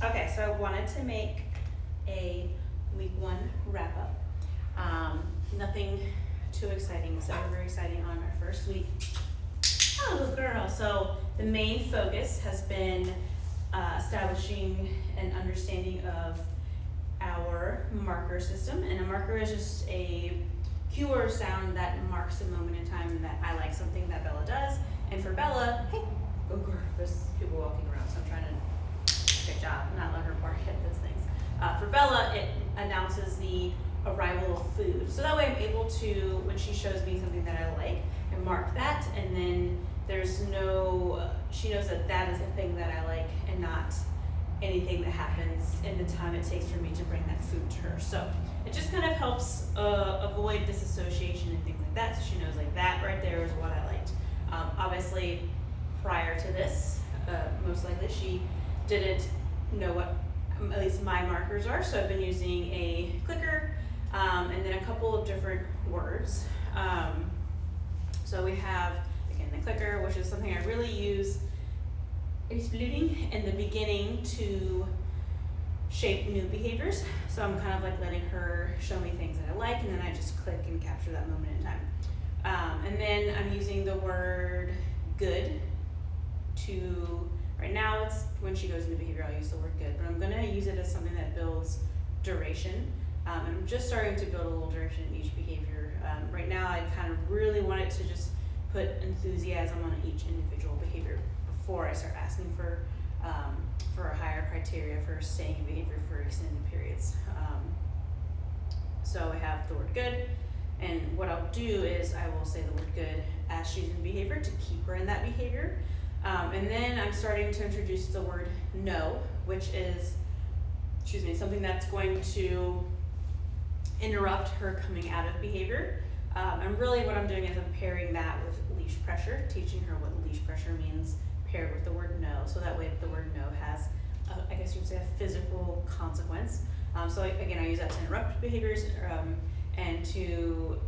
Okay, so I wanted to make a week one wrap up. Nothing too exciting, so very exciting on our first week. Oh, little girl. So the main focus has been establishing an understanding of our marker system, and a marker is just a cue or sound that marks a moment in time and that I like something that Bella does. And for Bella, hey, go girl, there's people walking around, so I'm trying to, good job, not let her bark at those things. For Bella, it announces the arrival of food. So that way I'm able to, when she shows me something that I like, and mark that, and then there's no, she knows that that is the thing that I like and not anything that happens in the time it takes for me to bring that food to her. So it just kind of helps avoid disassociation and things like that, so she knows like that right there is what I liked. Obviously, prior to this, most likely she didn't know what at least my markers are, so I've been using a clicker and then a couple of different words. So we have, again, the clicker, which is something I really use exploding in the beginning to shape new behaviors. So I'm kind of like letting her show me things that I like, and then I just click and capture that moment in time. And then I'm using the word good to, right now it's when she goes into behavior, I'll use the word good, but I'm gonna use it as something that builds duration. And I'm just starting to build a little duration in each behavior. Right now I kind of really want it to just put enthusiasm on each individual behavior before I start asking for a higher criteria for staying in behavior for extended periods. So I have the word good, and what I'll do is I will say the word good as she's in behavior to keep her in that behavior. And then I'm starting to introduce the word no, which is, something that's going to interrupt her coming out of behavior. And really what I'm doing is I'm pairing that with leash pressure, teaching her what leash pressure means paired with the word no, so that way the word no has, I guess you would say, a physical consequence. So again, I use that to interrupt behaviors and to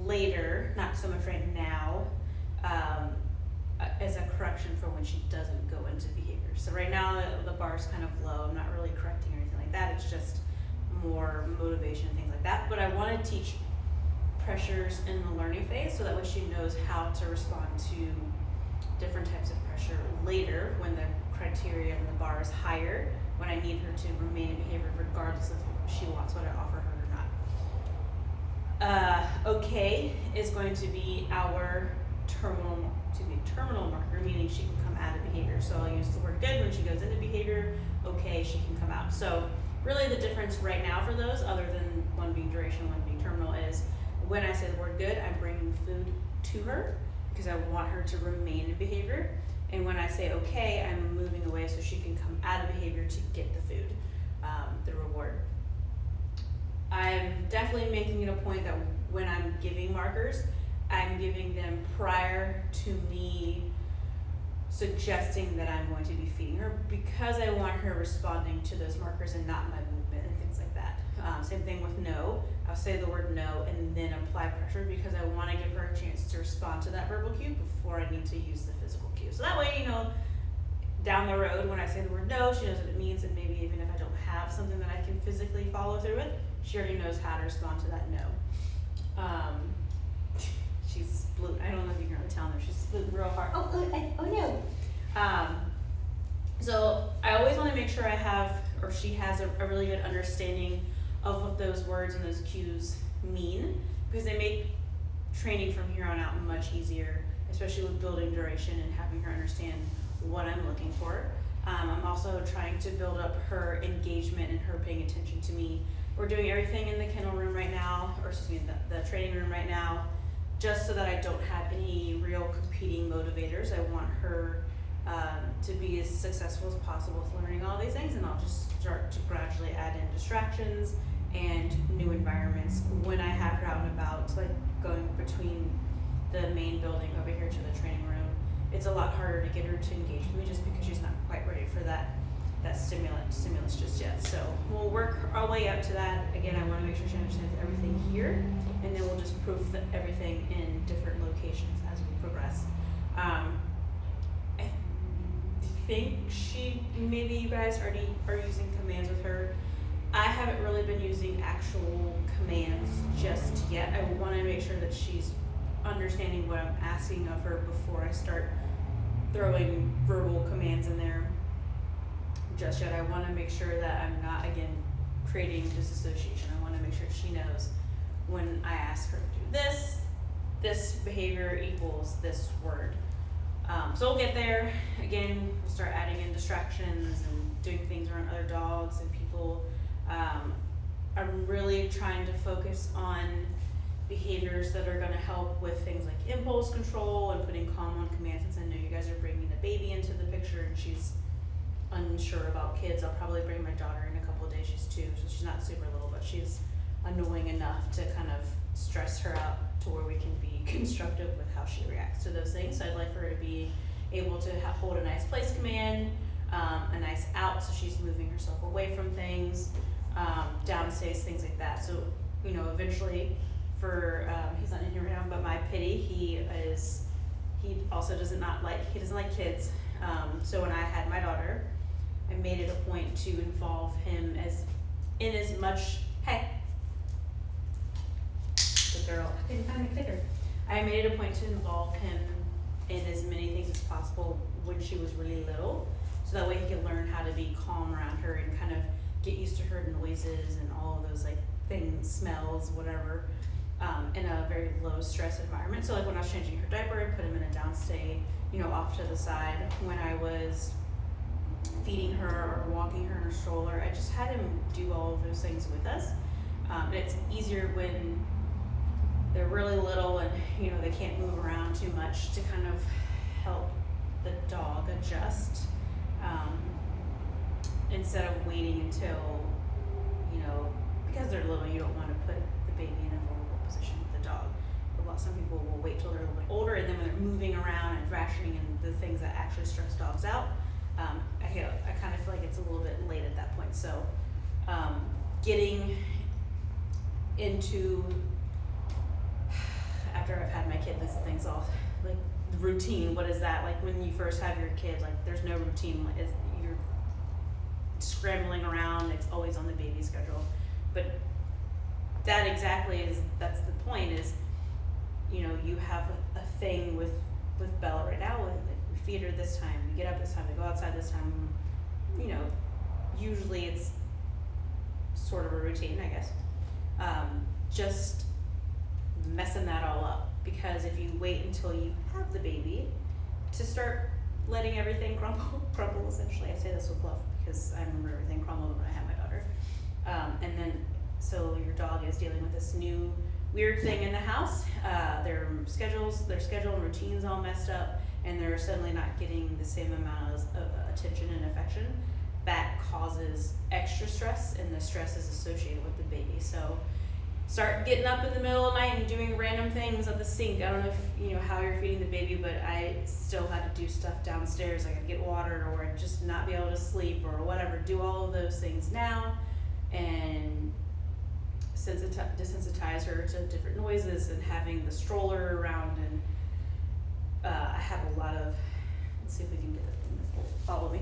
later, not so much right now, as a correction for when she doesn't go into behavior. So right now the bar is kind of low, I'm not really correcting or anything like that, it's just more motivation and things like that. But I want to teach pressures in the learning phase so that way she knows how to respond to different types of pressure later when the criteria and the bar is higher, when I need her to remain in behavior regardless of if she wants what I offer her or not. Okay is going to be our terminal marker, meaning she can come out of behavior. So I'll use the word good when she goes into behavior, okay, she can come out. So really the difference right now for those, other than one being duration, one being terminal, is when I say the word good, I'm bringing food to her because I want her to remain in behavior. And when I say okay, I'm moving away so she can come out of behavior to get the food, the reward. I'm definitely making it a point that when I'm giving markers, I'm giving them prior to me suggesting that I'm going to be feeding her, because I want her responding to those markers and not my movement and things like that. Same thing with no. I'll say the word no and then apply pressure because I want to give her a chance to respond to that verbal cue before I need to use the physical cue. So that way, down the road when I say the word no, she knows what it means, and maybe even if I don't have something that I can physically follow through with, she already knows how to respond to that no. She's blue. I don't know if you can really tell her. She's blue real hard. Oh no. So I always want to make sure I have, or she has, a really good understanding of what those words and those cues mean, because they make training from here on out much easier, especially with building duration and having her understand what I'm looking for. I'm also trying to build up her engagement and her paying attention to me. We're doing everything in the kennel room right now, or the training room right now, just so that I don't have any real competing motivators. I want her to be as successful as possible with learning all these things, and I'll just start to gradually add in distractions and new environments when I have her out and about, like going between the main building over here to the training room. It's a lot harder to get her to engage with me just because she's not quite ready for that stimulus just yet. So we'll work our way up to that. Again, I want to make sure she understands everything here, and then we'll just proof everything in different locations as we progress. I think maybe you guys already are using commands with her. I haven't really been using actual commands just yet. I want to make sure that she's understanding what I'm asking of her before I start throwing verbal commands in there just yet. I want to make sure that I'm not, again, creating disassociation. I want to make sure she knows when I ask her to do this behavior equals this word. So we'll get there. Again, we'll start adding in distractions and doing things around other dogs and people. I'm really trying to focus on behaviors that are going to help with things like impulse control and putting calm on command. Since I know you guys are bringing the baby into the picture and she's unsure about kids, I'll probably bring my daughter in a couple of days. She's 2, so she's not super little, but she's annoying enough to kind of stress her out to where we can be constructive with how she reacts to those things. So I'd like for her to be able to hold a nice place command, a nice out, so she's moving herself away from things, down stays, things like that. So, you know, eventually for, he's not in here right now, but my Pitty, he also doesn't like kids. So when I had my daughter, I made it a point to involve him in as much, hey, the girl, I couldn't find my clicker. I made it a point to involve him in as many things as possible when she was really little, so that way he could learn how to be calm around her and kind of get used to her noises and all of those like things, smells, whatever, in a very low stress environment. So like when I was changing her diaper, I put him in a downstay, you know, off to the side. When I was feeding her or walking her in a stroller, I just had him do all of those things with us. And it's easier when they're really little and, you know, they can't move around too much to kind of help the dog adjust, instead of waiting until, you know, because they're little, you don't want to put the baby in a vulnerable position with the dog. Some people will wait till they're a little bit older, and then when they're moving around and thrashing and the things that actually stress dogs out, I kind of feel like it's a little bit late at that point. So getting into, after I've had my kid, this thing's all like the routine. What is that? Like when you first have your kid, like there's no routine. You're scrambling around. It's always on the baby schedule. But that's the point is, you know, you have a thing with Bella right now. We feed her this time, we get up this time, we go outside this time. You know, usually it's sort of a routine, I guess. Just messing that all up, because if you wait until you have the baby to start letting everything crumble essentially. I say this with love because I remember everything crumbled when I had my daughter. And then, so your dog is dealing with this new weird thing in the house. Their schedule and routines all messed up, and they're suddenly not getting the same amount of attention and affection. That causes extra stress, and the stress is associated with the baby. So start getting up in the middle of the night and doing random things at the sink. I don't know if you know how you're feeding the baby, but I still had to do stuff downstairs. I could get water, or I'd just not be able to sleep, or whatever. Do all of those things now, and desensitize her to different noises, and having the stroller around. And I have a lot of, let's see if we can get it. Follow me.